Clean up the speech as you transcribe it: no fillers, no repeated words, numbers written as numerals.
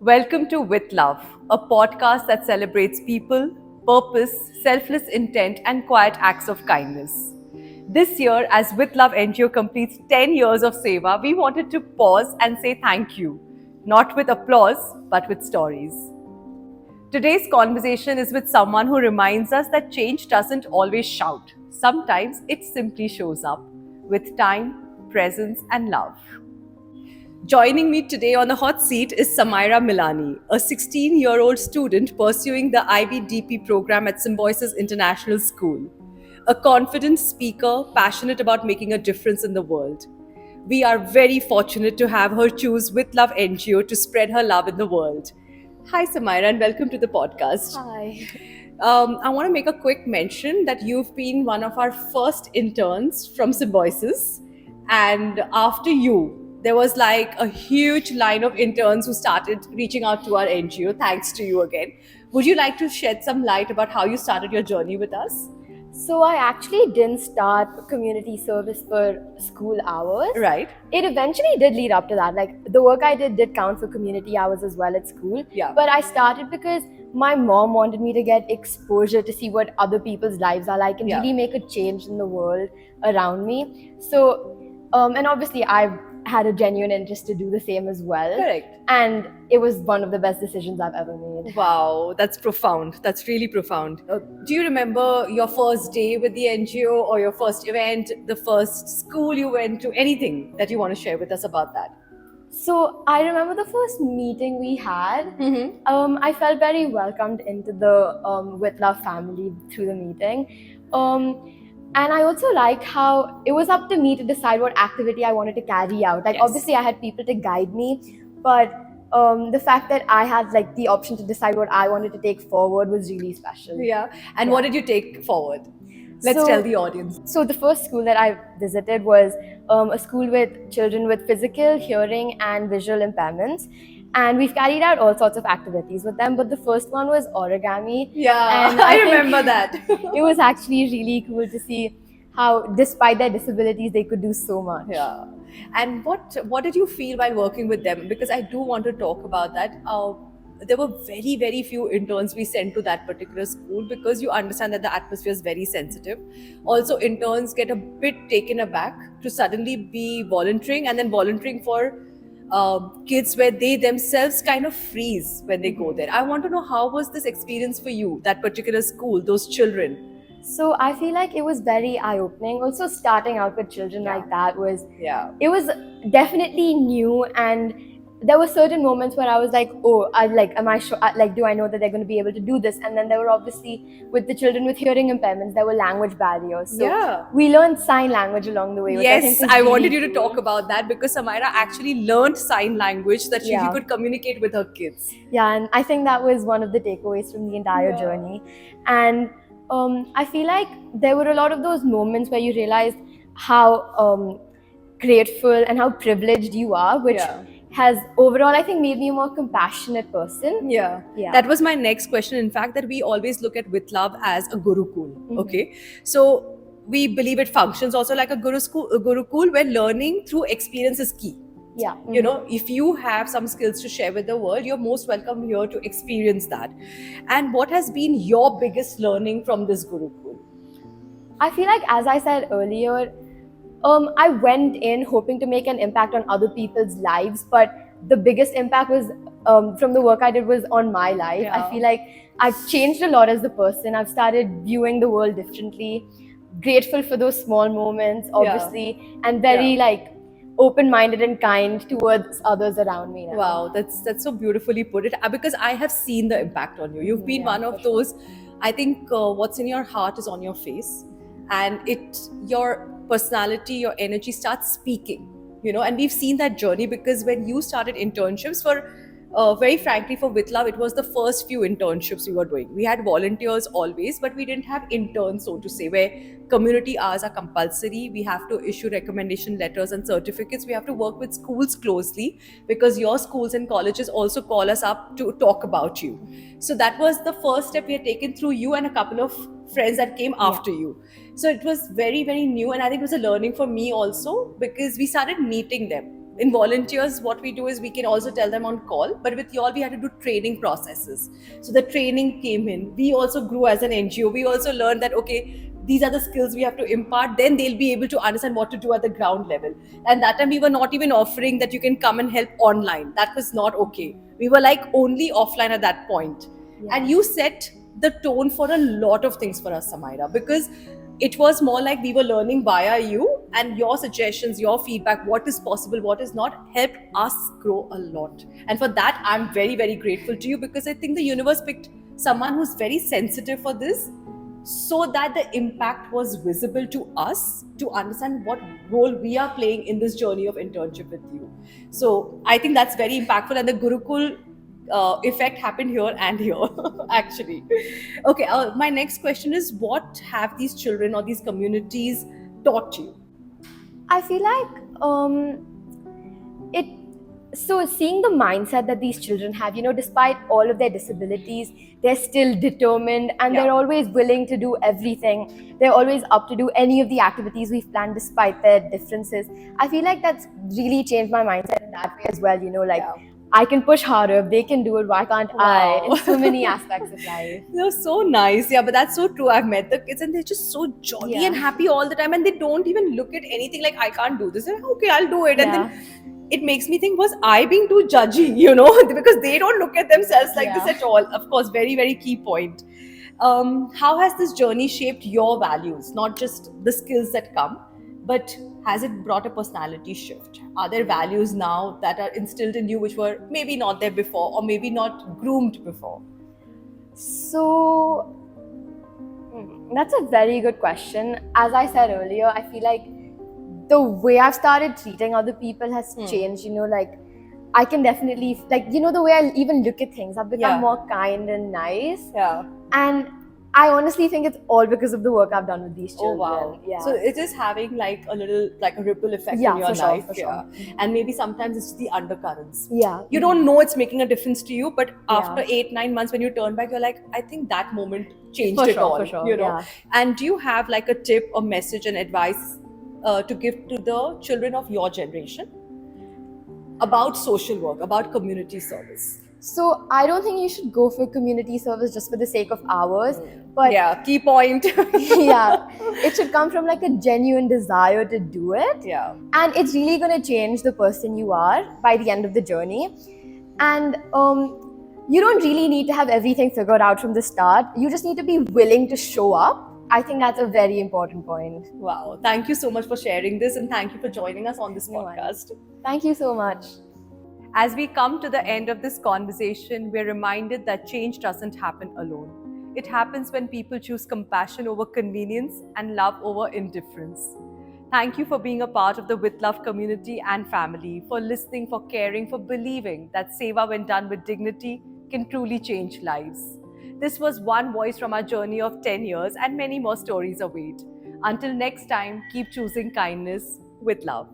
Welcome to With Love, a podcast that celebrates people, purpose, selfless intent, and quiet acts of kindness. This year, as With Love NGO completes 10 years of Seva, we wanted to pause and say thank you, not with applause, but with stories. Today's conversation is with someone who reminds us that change doesn't always shout. Sometimes it simply shows up with time, presence, and love. Joining me today on the hot seat is Samaira Milani, a 16-year-old student pursuing the IBDP program at Symbiosis International School. A confident speaker, passionate about making a difference in the world. We are very fortunate to have her choose With Love NGO to spread her love in the world. Hi, Samaira, and welcome to the podcast. Hi. I want to make a quick mention that you've been one of our first interns from Symbiosis. And after you, there was like a huge line of interns who started reaching out to our NGO. Thanks to you again. Would you like to shed some light about how you started your journey with us? So I actually didn't start community service for school hours. Right. It eventually did lead up to that. Like the work I did count for community hours as well at school. Yeah. But I started because my mom wanted me to get exposure to see what other people's lives are like and Yeah. really make a change in the world around me. So, and obviously I've had a genuine interest to do the same as well. Correct. And it was one of the best decisions I've ever made. Wow, that's profound. That's really profound. Do you remember your first day with the NGO or your first event, the first school you went to, anything that you want to share with us about that? So I remember the first meeting we had. Mm-hmm. I felt very welcomed into the With Love family through the meeting. And I also liked how it was up to me to decide what activity I wanted to carry out. Like, Yes. obviously I had people to guide me, but the fact that I had like the option to decide what I wanted to take forward was really special. Yeah. And what did you take forward? Let's So- tell the audience. So the first school that I visited was a school with children with physical, hearing, and visual impairments. And we've carried out all sorts of activities with them, but the first one was origami. Yeah, And I think remember that. It was actually really cool to see how, despite their disabilities, they could do so much. Yeah. And what did you feel while working with them? Because I do want to talk about that. There were very few interns we sent to that particular school because you understand that the atmosphere is very sensitive. Also, interns get a bit taken aback to suddenly be volunteering and then volunteering for kids where they themselves kind of freeze when they go there. I want to know, how was this experience for you, that particular school, those children? So I feel like it was very eye-opening. Also, starting out with children Yeah. like that was Yeah. it was definitely new, and there were certain moments where I was like, oh, am I sure, like, do I know that they're going to be able to do this? And then there were obviously, with the children with hearing impairments, there were language barriers. So Yeah. we learned sign language along the way, which I think Yes, was I really wanted you to cool. talk about that because Samaira actually learned sign language so that she Yeah. could communicate with her kids. Yeah, and I think that was one of the takeaways from the entire Yeah. journey. And I feel like there were a lot of those moments where you realized how grateful and how privileged you are, which Yeah. has overall, I think, made me a more compassionate person. Yeah. Yeah. That was my next question. In fact, that we always look at With Love as a Gurukul. Mhm. Okay. So we believe it functions also like a Gurukul where learning through experience is key. Yeah. You know, if you have some skills to share with the world, you're most welcome here to experience that. And what has been your biggest learning from this Gurukul? I feel like, as I said earlier, I went in hoping to make an impact on other people's lives, but the biggest impact was from the work I did was on my life. Yeah. I feel like I've changed a lot as a person. I've started viewing the world differently, grateful for those small moments, obviously, and very like open-minded and kind towards others around me now. Wow, that's so beautifully put it. Because I have seen the impact on you. You've been Yeah, one for of sure. those. I think what's in your heart is on your face, and your personality, your energy starts speaking. You know, and we've seen that journey because when you started internships very frankly, for With Love, it was the first few internships we were doing. We had volunteers always, but we didn't have interns, so to say, where community hours are compulsory. We have to issue recommendation letters and certificates. We have to work with schools closely because your schools and colleges also call us up to talk about you. So that was the first step we had taken through you and a couple of friends that came after you. So it was very new, and I think it was a learning for me also because we started meeting them. in volunteers, what we do is we can also tell them on call, but with y'all we had to do training processes. So the training came in. We also grew as an NGO. We also learned that okay, these are the skills we have to impart. Then they'll be able to understand what to do at the ground level. And that time we were not even offering that you can come and help online. That was not okay. We were like only offline at that point. Yeah. And you set the tone for a lot of things for us, Samaira, because it was more like we were learning via you, and your suggestions, your feedback, what is possible, what is not, helped us grow a lot. And for that, I'm very, very grateful to you, because I think the universe picked someone who's very sensitive for this, so that the impact was visible to us to understand what role we are playing in this journey of internship with you. So I think that's very impactful, and the Gurukul effect happened here and here actually. Okay, my next question is, what have these children or these communities taught you? I feel like it. So seeing the mindset that these children have, despite all of their disabilities, they're still determined, and Yeah. they're always willing to do everything. They're always up to do any of the activities we've planned despite their differences. I feel like that's really changed my mindset in that way as well. Yeah. I can push harder. If they can do it, why can't I? Wow. In so many aspects of life. They're so nice. Yeah, but that's so true. I've met the kids and they're just so jolly Yeah. and happy all the time, and they don't even look at anything like I can't do this. They're like, okay, I'll do it. And Yeah. then it makes me think, was I being too judgy, because they don't look at themselves like this Yeah. at all. Of course, very, very key point. How has this journey shaped your values, not just the skills that come, but has it brought a personality shift? Are there values now that are instilled in you which were maybe not there before, or maybe not groomed before? So that's a very good question. As I said earlier, I feel like the way I've started treating other people has changed. Like I can definitely the way I even look at things. I've become Yeah. more kind and nice, Yeah. and I honestly think it's all because of the work I've done with these Oh children. wow! Yeah. So it is having like a little, like a ripple effect Yeah, in your for sure, life, for sure. and maybe sometimes it's the undercurrents. Yeah. You don't know it's making a difference to you, but Yeah. after 8-9 months, when you turn back, you're like, I think that moment changed For it sure, all. for sure, yeah. And do you have like a tip or message and advice to give to the children of your generation about social work, about community service? So I don't think you should go for community service just for the sake of hours, but Yeah, key point. yeah, it should come from like a genuine desire to do it. Yeah. And it's really going to change the person you are by the end of the journey. And you don't really need to have everything figured out from the start. You just need to be willing to show up. I think that's a very important point. Wow. Thank you so much for sharing this, and thank you for joining us on this No worries. podcast. Thank you so much. As we come to the end of this conversation, we're reminded that change doesn't happen alone. It happens when people choose compassion over convenience and love over indifference. Thank you for being a part of the With Love community and family, for listening, for caring, for believing that Seva, when done with dignity, can truly change lives. This was one voice from our journey of 10 years, and many more stories await. Until next time, keep choosing kindness with love.